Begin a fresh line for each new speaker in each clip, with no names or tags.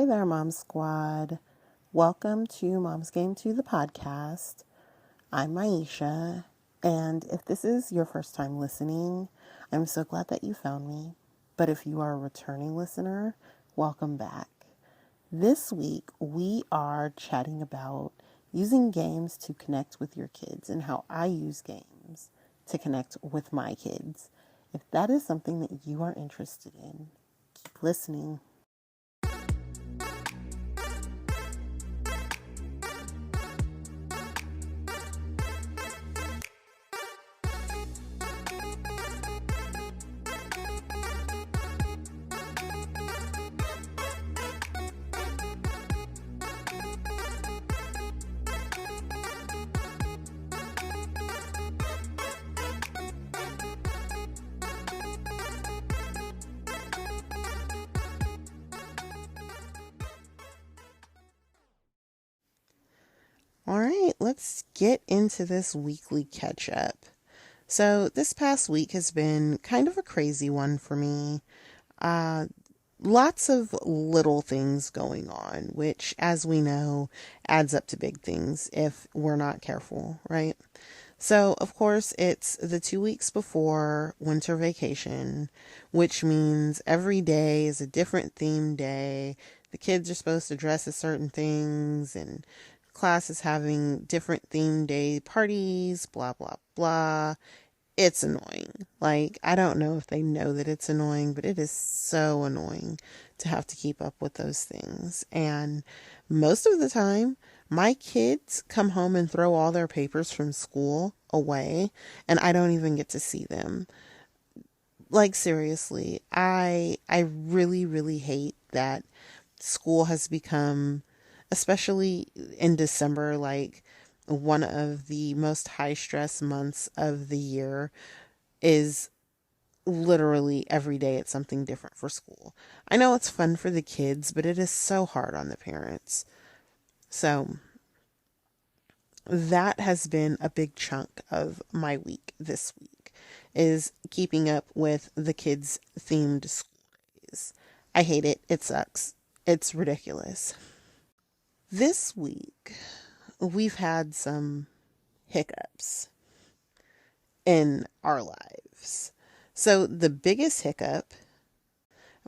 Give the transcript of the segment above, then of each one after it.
Hey there, Mom Squad. Welcome to Mom's Game 2, the podcast. I'm Maisha, and if this is your first time listening, I'm so glad that you found me. But if you are a returning listener, welcome back. This week, we are chatting about using games to connect with your kids and how I use games to connect with my kids. If that is something that you are interested in, keep listening. All right, let's get into this weekly catch up. So, this past week has been kind of a crazy one for me. Uh, Lots of little things going on, which, as we know, adds up to big things if we're not careful, right? So, of course, it's the 2 weeks before winter vacation, which means every day is a different theme day. The kids are supposed to dress as certain things, and class is having different theme day parties, blah, blah, blah. It's annoying. Like, I don't know if they know that it's annoying, but it is so annoying to have to keep up with those things. And most of the time, my kids come home and throw all their papers from school away, and I don't even get to see them. Like, seriously, I really, really hate that school has become, especially in December, like one of the most high stress months of the year is literally every day it's something different for school. I know it's fun for the kids, but it is so hard on the parents. So that has been a big chunk of my week this week, is keeping up with the kids' themed school days. I hate it. It sucks. It's ridiculous. This week, we've had some hiccups in our lives. So, the biggest hiccup,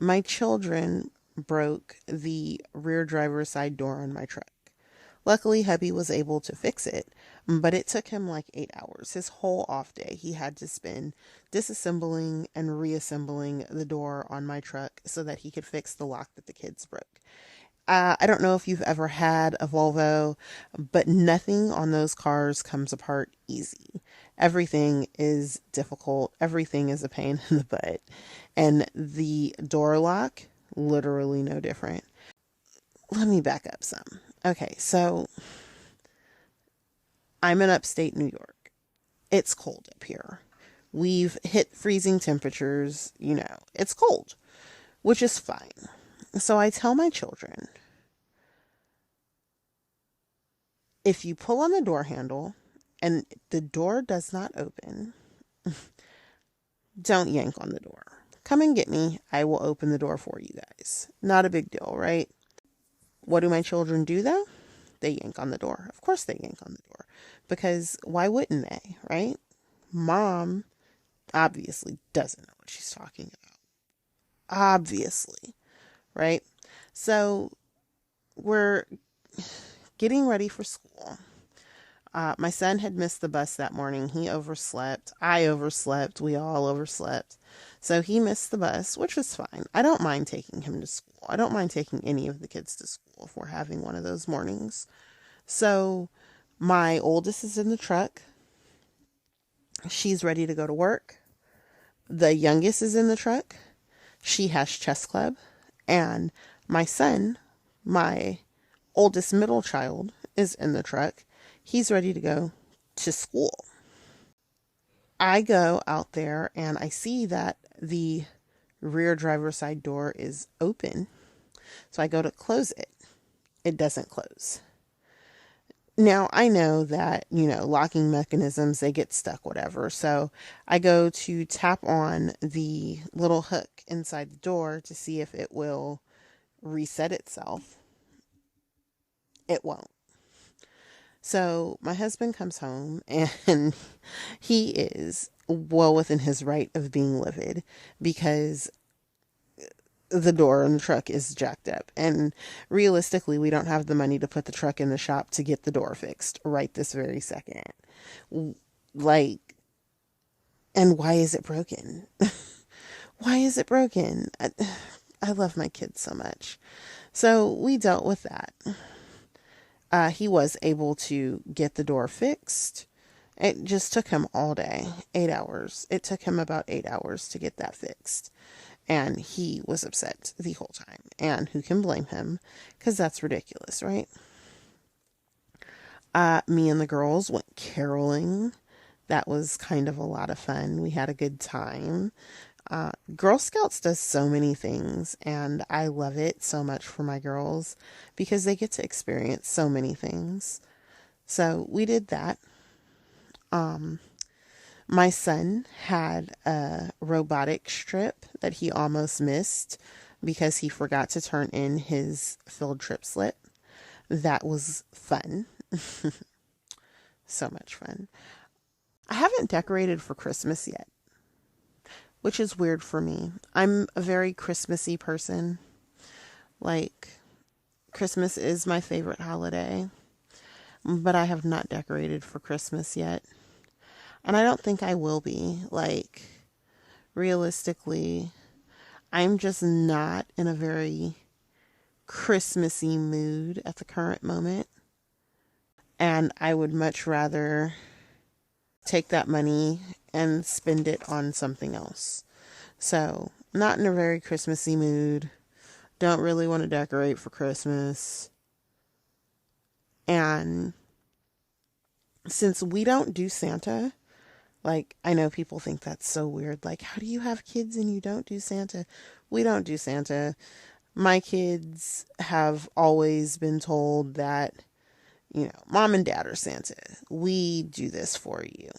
my children broke the rear driver's side door on my truck. Luckily, hubby was able to fix it, but it took him like 8 hours. His whole off day, he had to spend disassembling and reassembling the door on my truck so that he could fix the lock that the kids broke. I don't know if you've ever had a Volvo, but nothing on those cars comes apart easy. Everything is difficult. Everything is a pain in the butt. And the door lock, literally no different. Let me back up some. Okay, so I'm in upstate New York. It's cold up here. We've hit freezing temperatures, it's cold, which is fine. So I tell my children, if you pull on the door handle and the door does not open, don't yank on the door. Come and get me. I will open the door for you guys. Not a big deal, right? What do my children do though? They yank on the door. Of course they yank on the door. Because why wouldn't they, right? Mom obviously doesn't know what she's talking about. Obviously, right? So we're getting ready for school. My son had missed the bus that morning. He overslept. I overslept. We all overslept. So he missed the bus, which was fine. I don't mind taking him to school. I don't mind taking any of the kids to school if we're having one of those mornings. So my oldest is in the truck. She's ready to go to work. The youngest is in the truck. She has chess club. And my son, my oldest middle child, is in the truck. He's ready to go to school. I go out there and I see that the rear driver's side door is open. So I go to close it. It doesn't close. Now, I know that, locking mechanisms, they get stuck, whatever. So I go to tap on the little hook inside the door to see if it will reset itself, it won't. So my husband comes home and he is well within his right of being livid because the door in the truck is jacked up. And realistically, we don't have the money to put the truck in the shop to get the door fixed right this very second. Like, and why is it broken? Why is it broken? I love my kids so much. So we dealt with that. He was able to get the door fixed. It just took him all day, 8 hours. It took him about 8 hours to get that fixed. And he was upset the whole time. And who can blame him? Because that's ridiculous, right? Me and the girls went caroling. That was kind of a lot of fun. We had a good time. Girl Scouts does so many things, and I love it so much for my girls because they get to experience so many things. So we did that. My son had a robotic strip that he almost missed because he forgot to turn in his field trip slip. That was fun. So much fun. I haven't decorated for Christmas yet, which is weird for me. I'm a very Christmassy person. Like, Christmas is my favorite holiday, but I have not decorated for Christmas yet. And I don't think I will be. Like, realistically, I'm just not in a very Christmassy mood at the current moment. And I would much rather take that money and spend it on something else. So, not in a very Christmassy mood. Don't really want to decorate for Christmas. And since we don't do Santa, like, I know people think that's so weird. Like, how do you have kids and you don't do Santa? We don't do Santa. My kids have always been told that, mom and dad are Santa. We do this for you.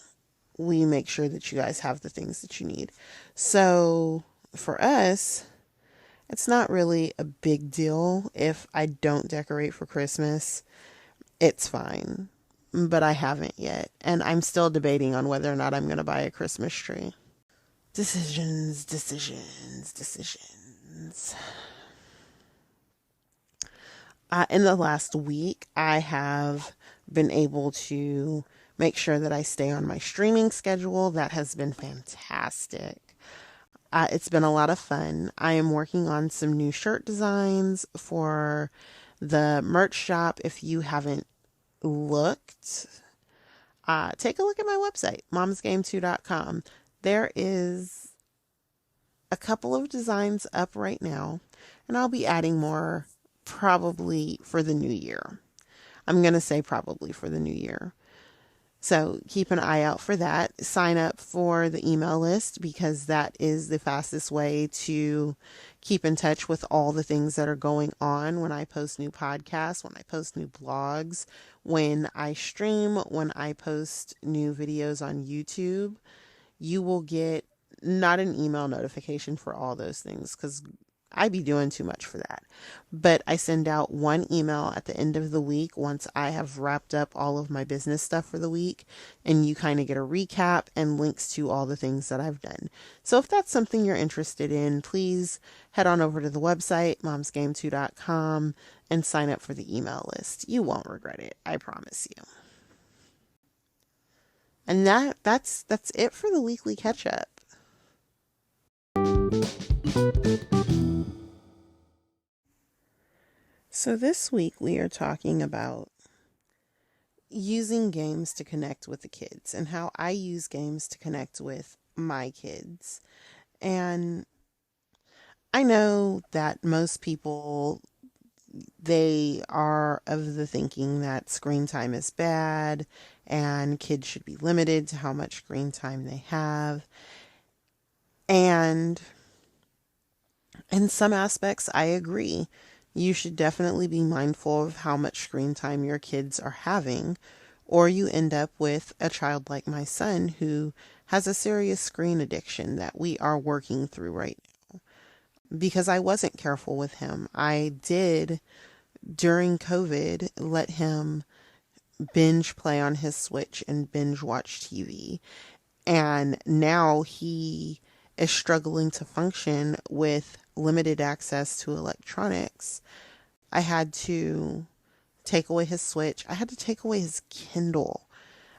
We make sure that you guys have the things that you need. So for us, it's not really a big deal if I don't decorate for Christmas. It's fine. But I haven't yet. And I'm still debating on whether or not I'm going to buy a Christmas tree. Decisions. In the last week, I have been able to make sure that I stay on my streaming schedule. That has been fantastic. It's been a lot of fun. I am working on some new shirt designs for the merch shop. If you haven't looked, take a look at my website, momsgame2.com. There is a couple of designs up right now, and I'll be adding more probably for the new year. I'm going to say probably for the new year. So keep an eye out for that. Sign up for the email list because that is the fastest way to keep in touch with all the things that are going on when I post new podcasts, when I post new blogs, when I stream, when I post new videos on YouTube. You will get not an email notification for all those things because I be doing too much for that. But I send out one email at the end of the week once I have wrapped up all of my business stuff for the week, and you kind of get a recap and links to all the things that I've done. So if that's something you're interested in, please head on over to the website, momsgame2.com, and sign up for the email list. You won't regret it, I promise you. And that's it for the weekly catch up. So this week we are talking about using games to connect with the kids and how I use games to connect with my kids. And I know that most people, they are of the thinking that screen time is bad and kids should be limited to how much screen time they have. And in some aspects, I agree. You should definitely be mindful of how much screen time your kids are having, or you end up with a child like my son who has a serious screen addiction that we are working through right because I wasn't careful with him. I did, during COVID, let him binge play on his Switch and binge watch TV. And now he is struggling to function with limited access to electronics. I had to take away his Switch. I had to take away his Kindle.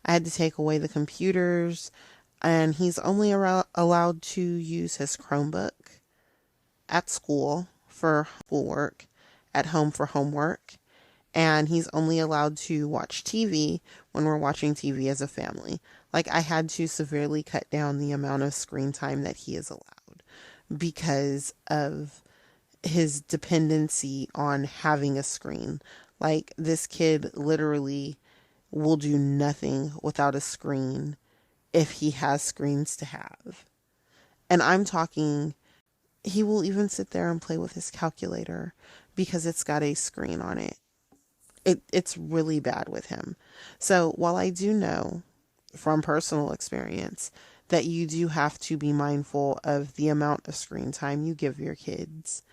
I had to take away the computers. And he's only allowed to use his Chromebook at school for schoolwork, at home for homework. And he's only allowed to watch TV when we're watching TV as a family. Like, I had to severely cut down the amount of screen time that he is allowed because of his dependency on having a screen. Like, this kid literally will do nothing without a screen if he has screens to have. And I'm talking, he will even sit there and play with his calculator because it's got a screen on it. It's really bad with him. So while I do know from personal experience that you do have to be mindful of the amount of screen time you give your kids,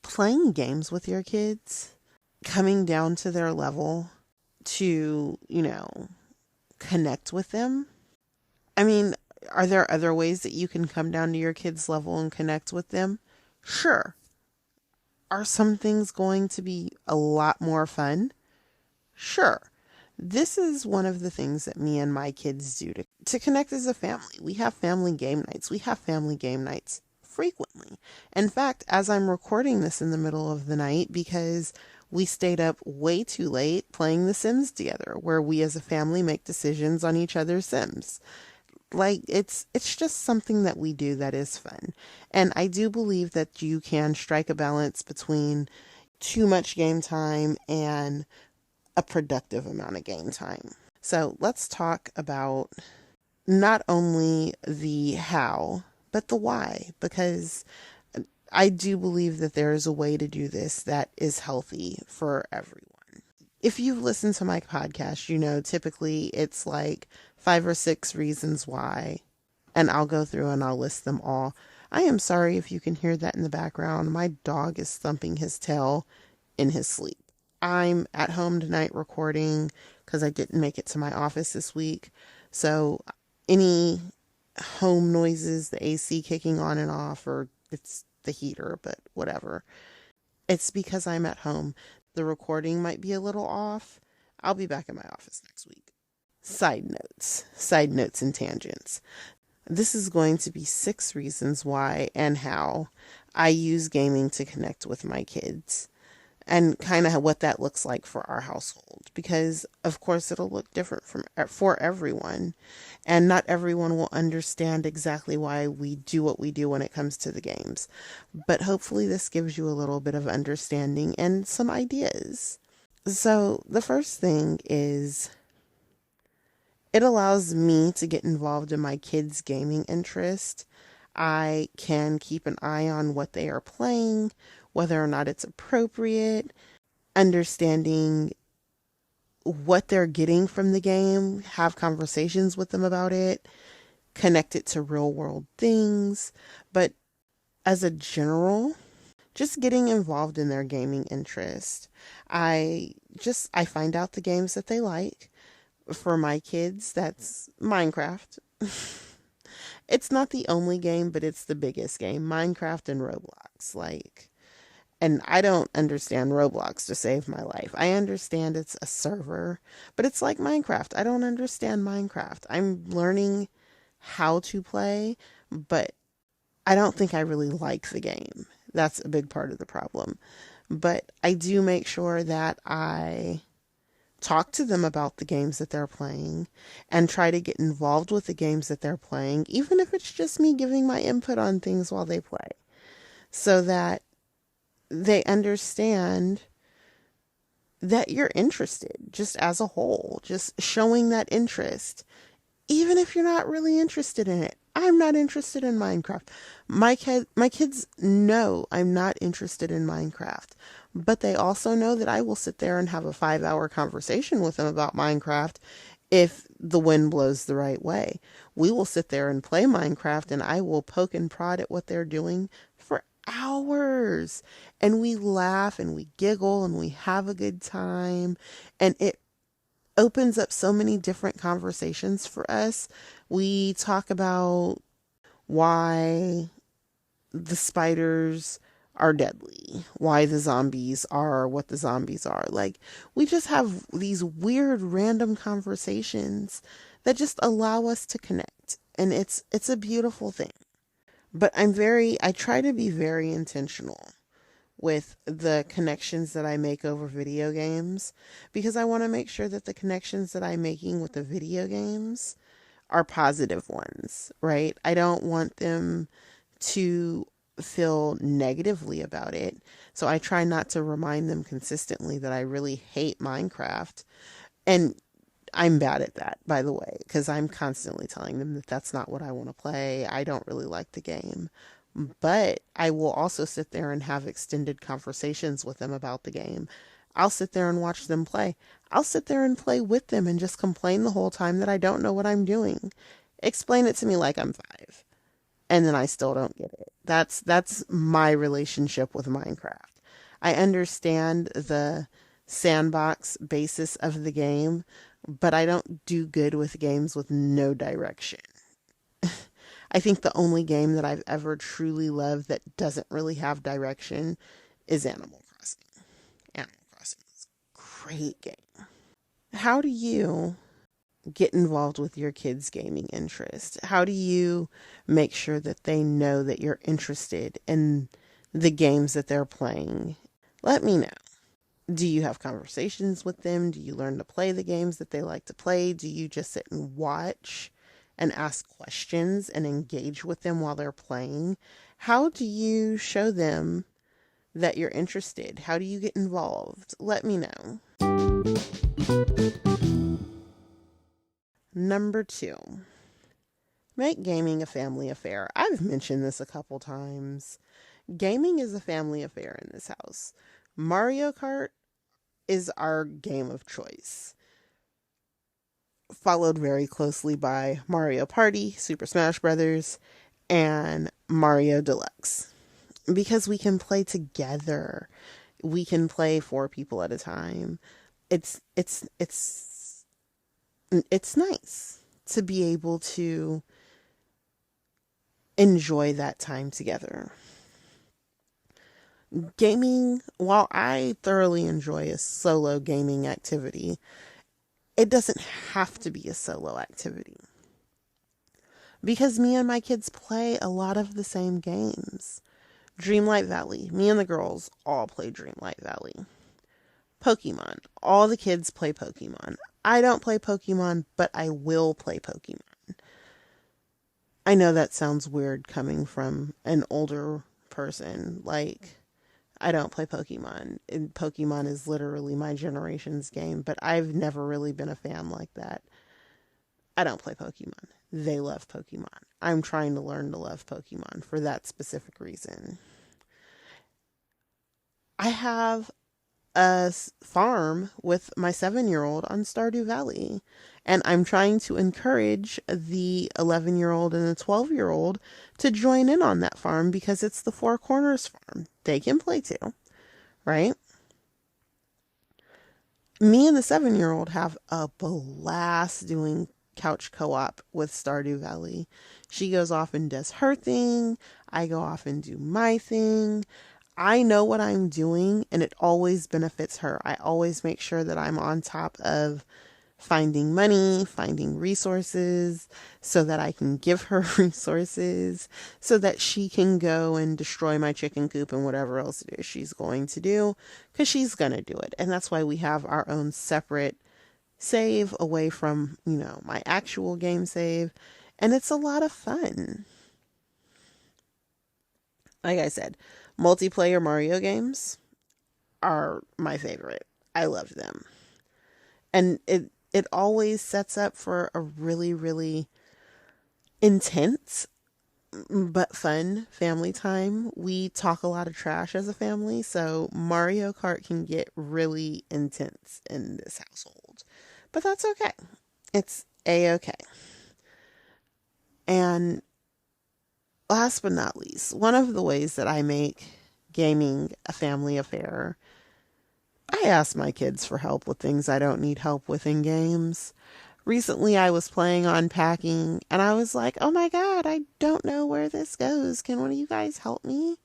playing games with your kids, coming down to their level to, connect with them. I mean, are there other ways that you can come down to your kids' level and connect with them? Sure. Are some things going to be a lot more fun? Sure. This is one of the things that me and my kids do to connect as a family. We have family game nights. We have family game nights frequently. In fact, as I'm recording this in the middle of the night, because we stayed up way too late playing The Sims together, where we as a family make decisions on each other's Sims. Like, it's just something that we do that is fun. And I do believe that you can strike a balance between too much game time and a productive amount of game time. So let's talk about not only the how, but the why, because I do believe that there is a way to do this that is healthy for everyone. If you've listened to my podcast, typically it's like 5 or 6 reasons why, and I'll go through and I'll list them all. I am sorry if you can hear that in the background. My dog is thumping his tail in his sleep. I'm at home tonight recording because I didn't make it to my office this week. So any home noises, the AC kicking on and off, or it's the heater, but whatever. It's because I'm at home. The recording might be a little off. I'll be back in my office next week. Side notes and tangents. This is going to be 6 reasons why and how I use gaming to connect with my kids. And kind of what that looks like for our household, because of course it'll look different for everyone, and not everyone will understand exactly why we do what we do when it comes to the games. But hopefully this gives you a little bit of understanding and some ideas. So the first thing is, it allows me to get involved in my kids' gaming interest. I can keep an eye on what they are playing, whether or not it's appropriate, understanding what they're getting from the game, have conversations with them about it, connect it to real world things. But as a general, just getting involved in their gaming interest. I find out the games that they like. For my kids, that's Minecraft. It's not the only game, but it's the biggest game. Minecraft and Roblox, and I don't understand Roblox to save my life. I understand it's a server, but it's like Minecraft. I don't understand Minecraft. I'm learning how to play, but I don't think I really like the game. That's a big part of the problem. But I do make sure that I talk to them about the games that they're playing and try to get involved with the games that they're playing, even if it's just me giving my input on things while they play, so that they understand that you're interested just as a whole, just showing that interest, even if you're not really interested in it. I'm not interested in Minecraft. My kids know I'm not interested in Minecraft, but they also know that I will sit there and have a 5-hour conversation with them about Minecraft if the wind blows the right way. We will sit there and play Minecraft, and I will poke and prod at what they're doing for hours, and we laugh and we giggle and we have a good time, and it opens up so many different conversations for us. We talk about why the spiders are deadly, why the zombies are what the zombies are. Like, we just have these weird random conversations that just allow us to connect. And it's a beautiful thing. But I try to be very intentional with the connections that I make over video games, because I want to make sure that the connections that I'm making with the video games are positive ones, right? I don't want them to feel negatively about it. So I try not to remind them consistently that I really hate Minecraft. And I'm bad at that, by the way, because I'm constantly telling them that that's not what I want to play. I don't really like the game. But I will also sit there and have extended conversations with them about the game. I'll sit there and watch them play. I'll sit there and play with them and just complain the whole time that I don't know what I'm doing. Explain it to me like I'm 5. And then I still don't get it. That's my relationship with Minecraft. I understand the sandbox basis of the game, but I don't do good with games with no direction. I think the only game that I've ever truly loved that doesn't really have direction is Animal Crossing. Animal Crossing is a great game. How do you get involved with your kids' gaming interest? How do you make sure that they know that you're interested in the games that they're playing? Let me know. Do you have conversations with them? Do you learn to play the games that they like to play? Do you just sit and watch and ask questions and engage with them while they're playing? How do you show them that you're interested? How do you get involved? Let me know. Number 2, make gaming a family affair. I've mentioned this a couple times. Gaming is a family affair in this house. Mario Kart is our game of choice, followed very closely by Mario Party, Super Smash Brothers, and Mario Deluxe. Because we can play together. We can play 4 people at a time. It's nice to be able to enjoy that time together. Gaming, while I thoroughly enjoy a solo gaming activity, it doesn't have to be a solo activity. Because me and my kids play a lot of the same games. Dreamlight Valley, me and the girls all play Dreamlight Valley. Pokemon, all the kids play Pokemon. I don't play Pokemon, but I will play Pokemon. I know that sounds weird coming from an older person. Like, I don't play Pokemon. And Pokemon is literally my generation's game, but I've never really been a fan like that. I don't play Pokemon. They love Pokemon. I'm trying to learn to love Pokemon for that specific reason. I have a farm with my 7-year-old on Stardew Valley, and I'm trying to encourage the 11-year-old and the 12-year-old to join in on that farm because it's the Four Corners farm. They can play too, right? Me and the 7-year-old have a blast doing couch co-op with Stardew Valley. She goes off and does her thing. I go off and do my thing. I know what I'm doing, and it always benefits her. I always make sure that I'm on top of finding money, finding resources, so that I can give her resources, so that she can go and destroy my chicken coop and whatever else it is she's going to do, because she's going to do it. And that's why we have our own separate save away from, my actual game save. And it's a lot of fun. Like I said, multiplayer Mario games are my favorite. I love them. And it always sets up for a really, really intense but fun family time. We talk a lot of trash as a family, so Mario Kart can get really intense in this household. But that's okay. It's a-okay. And last but not least, one of the ways that I make gaming a family affair, I ask my kids for help with things I don't need help with in games. Recently, I was playing Unpacking, and I was like, oh my God, I don't know where this goes. Can one of you guys help me?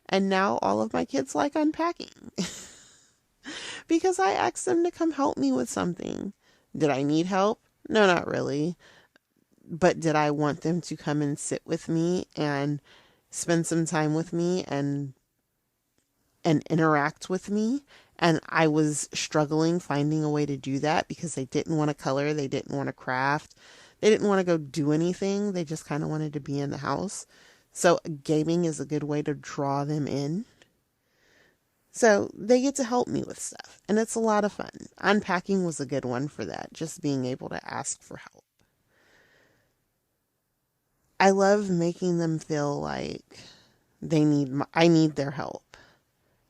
And now all of my kids like Unpacking because I asked them to come help me with something. Did I need help? No, not really. But did I want them to come and sit with me and spend some time with me and interact with me? And I was struggling finding a way to do that because they didn't want to color, they didn't want to craft, they didn't want to go do anything. They just kind of wanted to be in the house. So gaming is a good way to draw them in. So they get to help me with stuff, and it's a lot of fun. Unpacking was a good one for that, just being able to ask for help. I love making them feel like I need their help.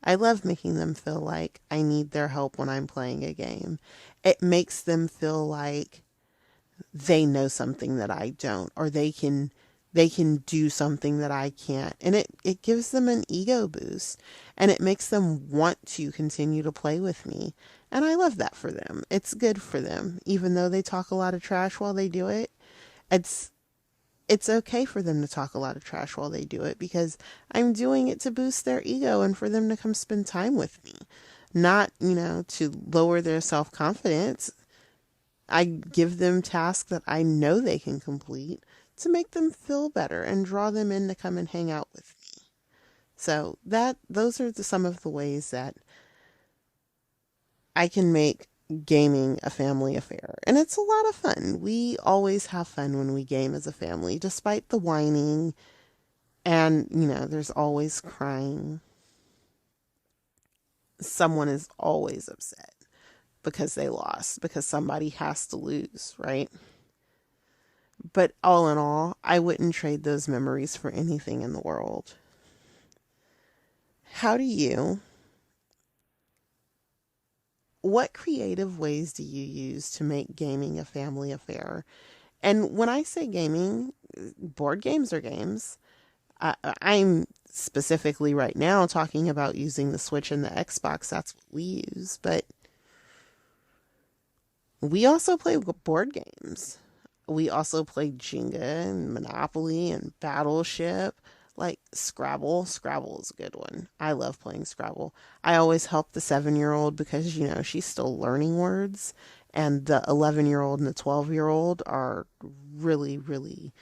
I love making them feel like I need their help when I'm playing a game. It makes them feel like they know something that I don't, or they can do something that I can't. And it gives them an ego boost, and it makes them want to continue to play with me. And I love that for them. It's good for them. Even though they talk a lot of trash while they do it, it's it's okay for them to talk a lot of trash while they do it because I'm doing it to boost their ego and for them to come spend time with me. Not, to lower their self-confidence. I give them tasks that I know they can complete to make them feel better and draw them in to come and hang out with me. So those are some of the ways that I can make gaming a family affair. And it's a lot of fun. We always have fun when we game as a family, despite the whining and, there's always crying. Someone is always upset because they lost, because somebody has to lose, right? But all in all, I wouldn't trade those memories for anything in the world. What creative ways do you use to make gaming a family affair? And when I say gaming, board games are games. I'm specifically right now talking about using the Switch and the Xbox. That's what we use. But we also play board games. We also play Jenga and Monopoly and Battleship. Like Scrabble. Scrabble is a good one. I love playing Scrabble. I always help the 7-year-old because, she's still learning words. And the 11-year-old and the 12-year-old are really, really,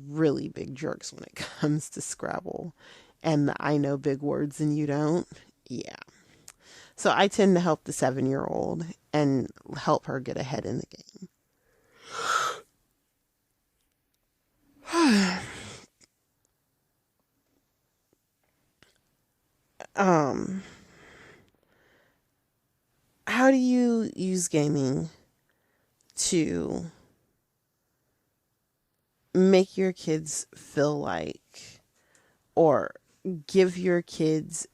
really big jerks when it comes to Scrabble. And I know big words and you don't. Yeah. So I tend to help the 7-year-old and help her get ahead in the game. um, how do you use gaming to make your kids feel like, or give your kids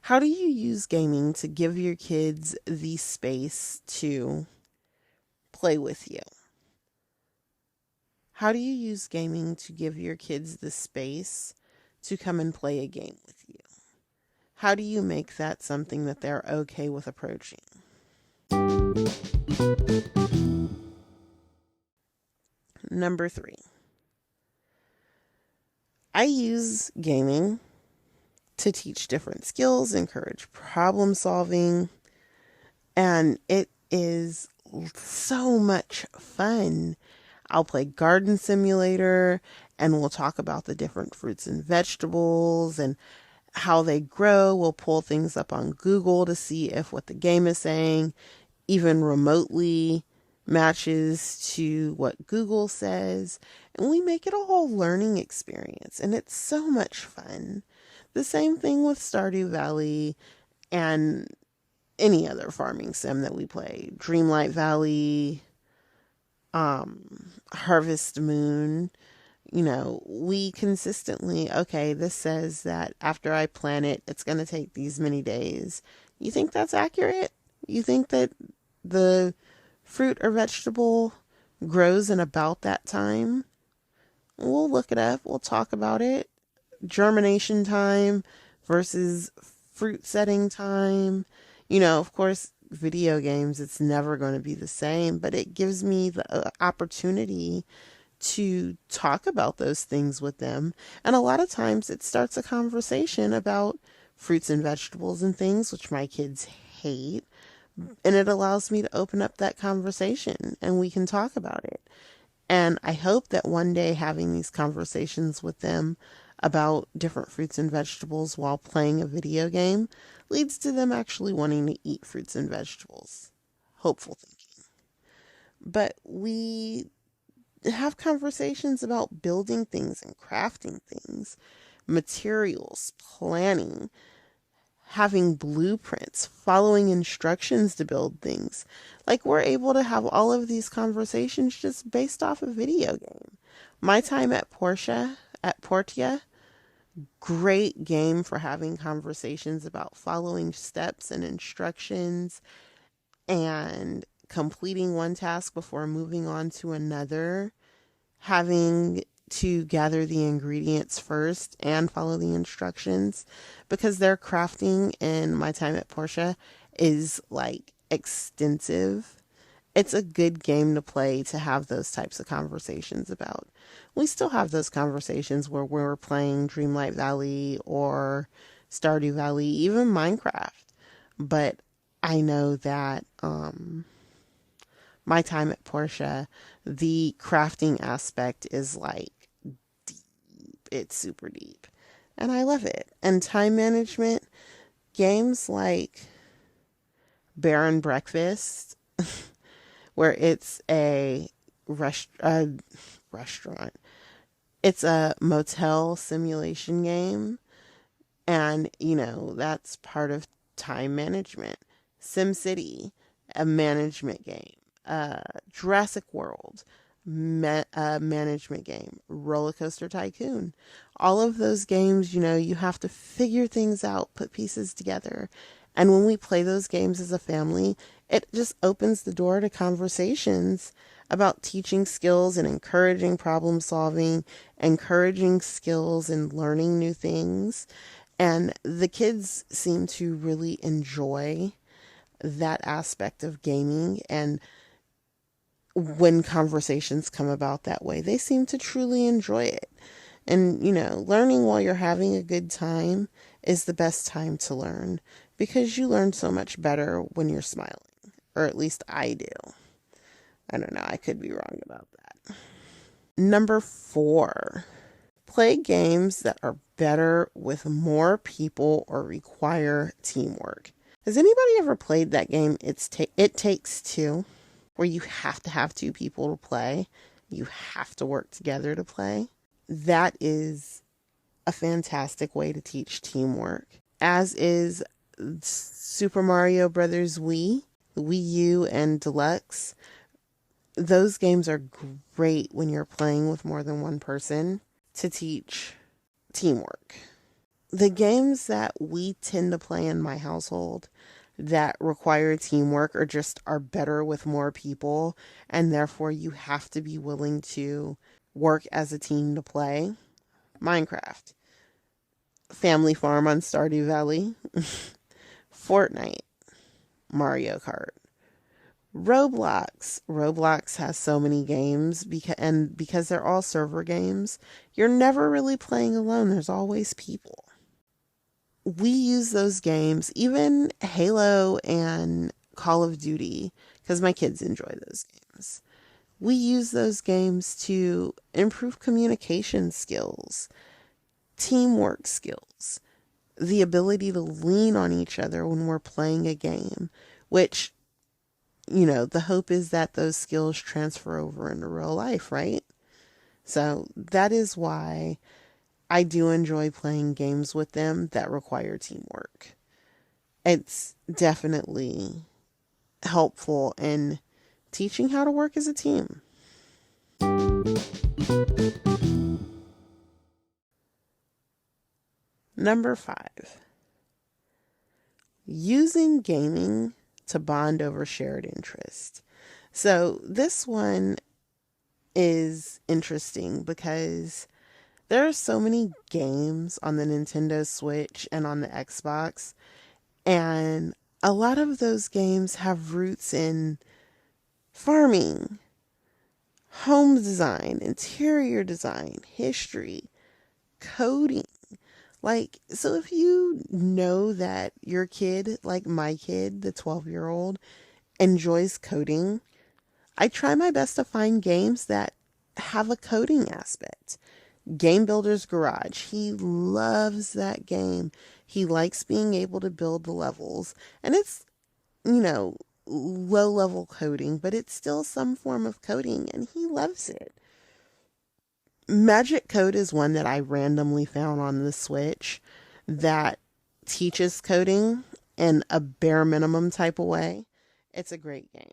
how do you use gaming to give your kids the space to play with you? How do you use gaming to give your kids the space to come and play a game with you? How do you make that something that they're okay with approaching? Number 3. I use gaming to teach different skills, encourage problem solving, and it is so much fun. I'll play Garden Simulator, and we'll talk about the different fruits and vegetables and how they grow. We'll pull things up on Google to see if what the game is saying even remotely matches to what Google says. And we make it a whole learning experience, and it's so much fun. The same thing with Stardew Valley and any other farming sim that we play. Dreamlight Valley, Harvest Moon. We consistently, okay, this says that after I plant it, it's going to take these many days. You think that's accurate? You think that the fruit or vegetable grows in about that time? We'll look it up. We'll talk about it. Germination time versus fruit setting time. Of course, video games, it's never going to be the same, but it gives me the opportunity to talk about those things with them. And a lot of times it starts a conversation about fruits and vegetables and things, which my kids hate. And it allows me to open up that conversation and we can talk about it. And I hope that one day having these conversations with them about different fruits and vegetables while playing a video game leads to them actually wanting to eat fruits and vegetables. Hopeful thinking. But we have conversations about building things and crafting things, materials, planning, having blueprints, following instructions to build things. Like, we're able to have all of these conversations just based off a video game. My time at Portia, great game for having conversations about following steps and instructions and completing one task before moving on to another, having to gather the ingredients first and follow the instructions, because their crafting in my time at Portia is like extensive. It's a good game to play to have those types of conversations about. We still have those conversations where we're playing Dreamlight Valley or Stardew Valley, even Minecraft. But I know that my time at Portia, the crafting aspect is like deep. It's super deep. And I love it. And time management, games like Bear and Breakfast, where it's a restaurant. It's a motel simulation game. And, that's part of time management. SimCity, a management game. Jurassic World, a management game. Roller Coaster Tycoon. All of those games, you have to figure things out, put pieces together. And when we play those games as a family, it just opens the door to conversations about teaching skills and encouraging problem solving, encouraging skills and learning new things. And the kids seem to really enjoy that aspect of gaming. And when conversations come about that way, they seem to truly enjoy it. And, learning while you're having a good time is the best time to learn, because you learn so much better when you're smiling. Or at least I do. I don't know. I could be wrong about that. Number 4, play games that are better with more people or require teamwork. Has anybody ever played that game, It Takes Two, where you have to have 2 people to play? You have to work together to play. That is a fantastic way to teach teamwork, as is Super Mario Brothers Wii U, and Deluxe. Those games are great when you're playing with more than one person to teach teamwork. The games that we tend to play in my household that require teamwork are better with more people, and therefore you have to be willing to work as a team to play. Minecraft, Family Farm on Stardew Valley, Fortnite, Mario Kart, Roblox. Roblox has so many games because they're all server games, you're never really playing alone. There's always people. We use those games, even Halo and Call of Duty, because my kids enjoy those games. We use those games to improve communication skills, teamwork skills, the ability to lean on each other when we're playing a game, which, the hope is that those skills transfer over into real life, right? So that is why I do enjoy playing games with them that require teamwork. It's definitely helpful in teaching how to work as a team. Number 5, using gaming to bond over shared interest. So this one is interesting because there are so many games on the Nintendo Switch and on the Xbox, and a lot of those games have roots in farming, home design, interior design, history, coding. Like, so if you know that your kid, like my kid, the 12-year-old, enjoys coding, I try my best to find games that have a coding aspect. Game Builder's Garage. He loves that game. He likes being able to build the levels. And it's, you know, low level coding, but it's still some form of coding and he loves it. Magic Code is one that I randomly found on the Switch that teaches coding in a bare minimum type of way. It's a great game.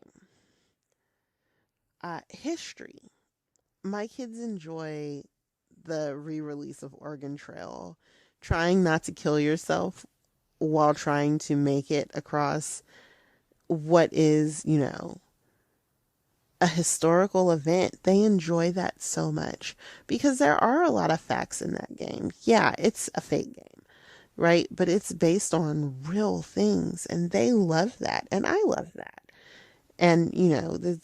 History. My kids enjoy the re-release of Oregon Trail. Trying not to kill yourself while trying to make it across what is, a historical event. They enjoy that so much because there are a lot of facts in that game. Yeah, it's a fake game, right? But it's based on real things and they love that. And I love that. And,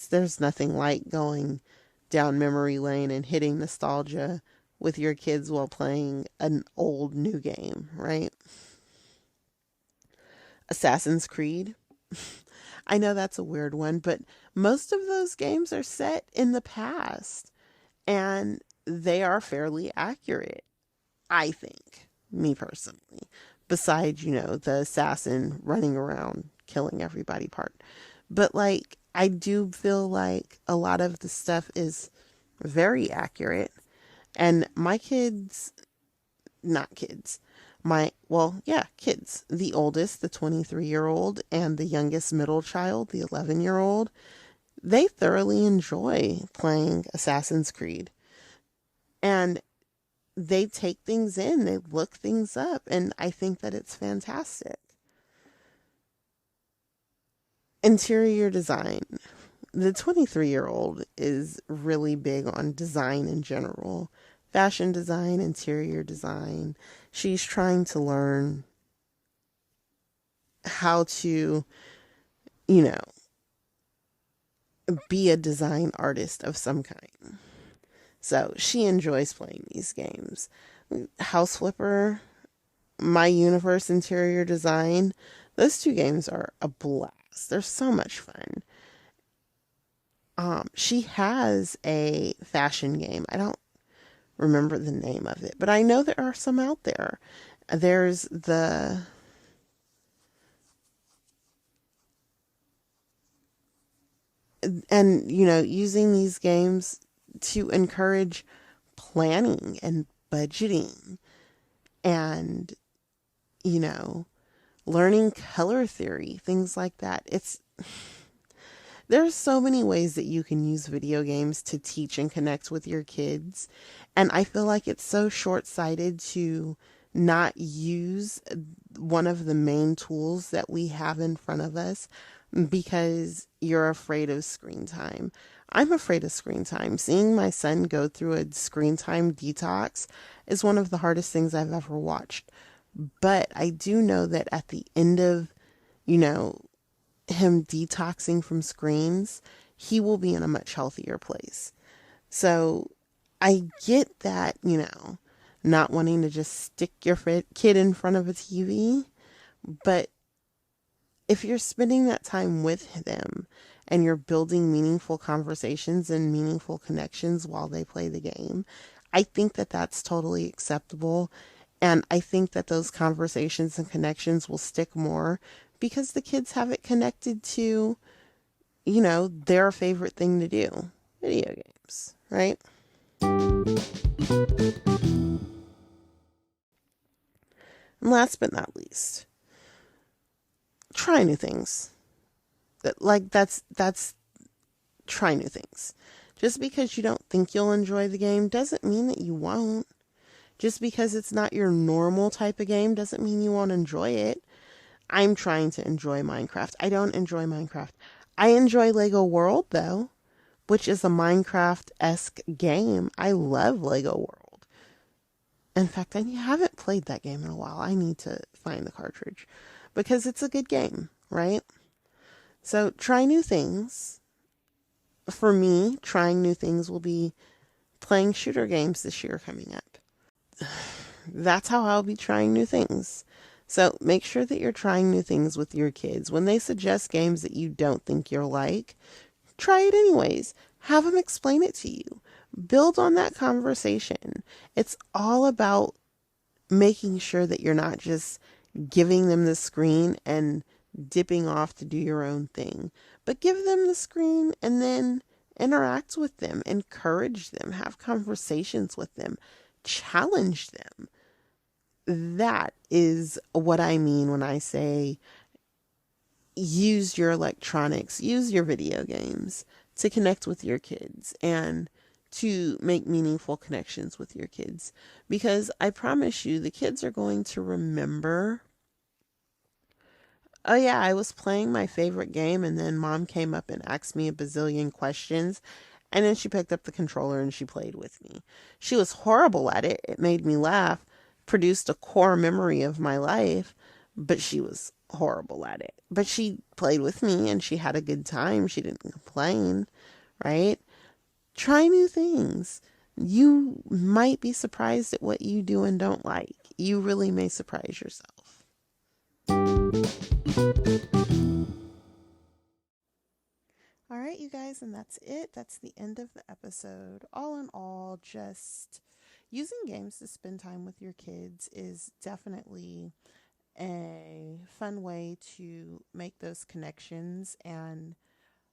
there's nothing like going down memory lane and hitting nostalgia with your kids while playing an old new game, right? Assassin's Creed. I know that's a weird one, but most of those games are set in the past and they are fairly accurate, I think, me personally. Besides, the assassin running around killing everybody part. But like, I do feel like a lot of the stuff is very accurate. And my kids, not kids, kids. The oldest, the 23-year-old, and the youngest middle child, the 11-year-old, they thoroughly enjoy playing Assassin's Creed. And they take things in, they look things up, and I think that it's fantastic. Interior design. The 23-year-old is really big on design in general. Fashion design, interior design. She's trying to learn how to, be a design artist of some kind. So she enjoys playing these games. House Flipper, My Universe Interior Design. Those two games are a blast. They're so much fun. She has a fashion game. I don't remember the name of it, but I know there are some out there. There's using these games to encourage planning and budgeting and, learning color theory, things like that. There's so many ways that you can use video games to teach and connect with your kids. And I feel like it's so short-sighted to not use one of the main tools that we have in front of us because you're afraid of screen time. I'm afraid of screen time. Seeing my son go through a screen time detox is one of the hardest things I've ever watched. But I do know that at the end of, him detoxing from screens, he will be in a much healthier place. So I get that, not wanting to just stick your kid in front of a TV, but if you're spending that time with them and you're building meaningful conversations and meaningful connections while they play the game, I think that that's totally acceptable. And I think that those conversations and connections will stick more because the kids have it connected to, their favorite thing to do, video games, right? And last but not least, try new things. That's try new things. Just because you don't think you'll enjoy the game doesn't mean that you won't. Just because it's not your normal type of game doesn't mean you won't enjoy it. I'm trying to enjoy Minecraft. I don't enjoy Minecraft. I enjoy Lego World, though. which is a Minecraft-esque game. I love Lego World. In fact, I haven't played that game in a while. I need to find the cartridge because it's a good game, right? So try new things. For me, trying new things will be playing shooter games this year coming up. That's how I'll be trying new things. So make sure that you're trying new things with your kids. When they suggest games that you don't think you'll like, try it anyways. Have them explain it to you. Build on that conversation. It's all about making sure that you're not just giving them the screen and dipping off to do your own thing, but give them the screen and then interact with them, encourage them, have conversations with them, challenge them. That is what I mean when I say use your electronics, use your video games to connect with your kids and to make meaningful connections with your kids. Because I promise you, the kids are going to remember, oh yeah, I was playing my favorite game and then mom came up and asked me a bazillion questions. And then she picked up the controller and she played with me. She was horrible at it. It made me laugh, produced a core memory of my life, but she was horrible at it. But she played with me and she had a good time. She didn't complain, right? Try new things. You might be surprised at what you do and don't like. You really may surprise yourself. All right, you guys, and that's it. That's the end of the episode. All in all, just using games to spend time with your kids is definitely a fun way to make those connections, and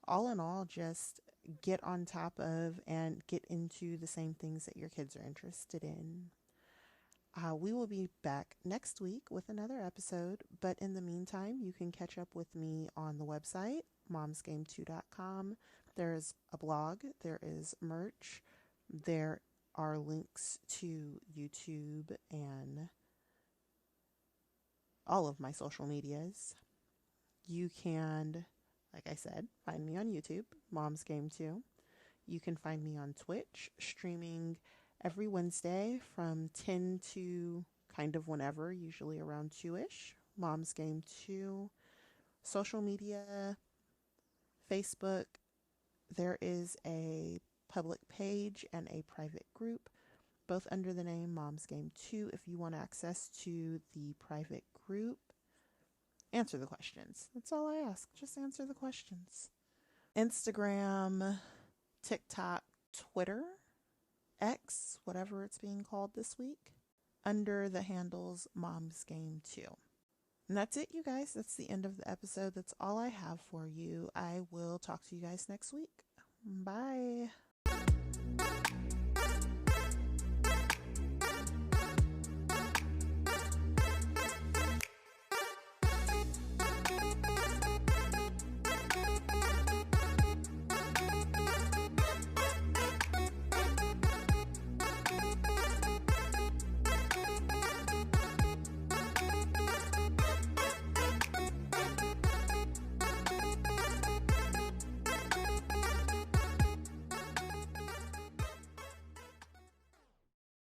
all in all, just get on top of and get into the same things that your kids are interested in. We will be back next week with another episode, but in the meantime, you can catch up with me on the website, momsgame2.com. There is a blog, there is merch, there are links to YouTube and all of my social medias. You can, like I said, find me on YouTube, Mom's Game 2. You can find me on Twitch, streaming every Wednesday from 10 to kind of whenever, usually around 2-ish. Mom's Game 2. Social media, Facebook, there is a public page and a private group, both under the name Mom's Game 2. If you want access to the private group, answer the questions. That's all I ask. Just answer the questions. Instagram, TikTok, Twitter, X, whatever it's being called this week, under the handles Mom's Game 2. And that's it, you guys. That's the end of the episode. That's all I have for you. I will talk to you guys next week. Bye.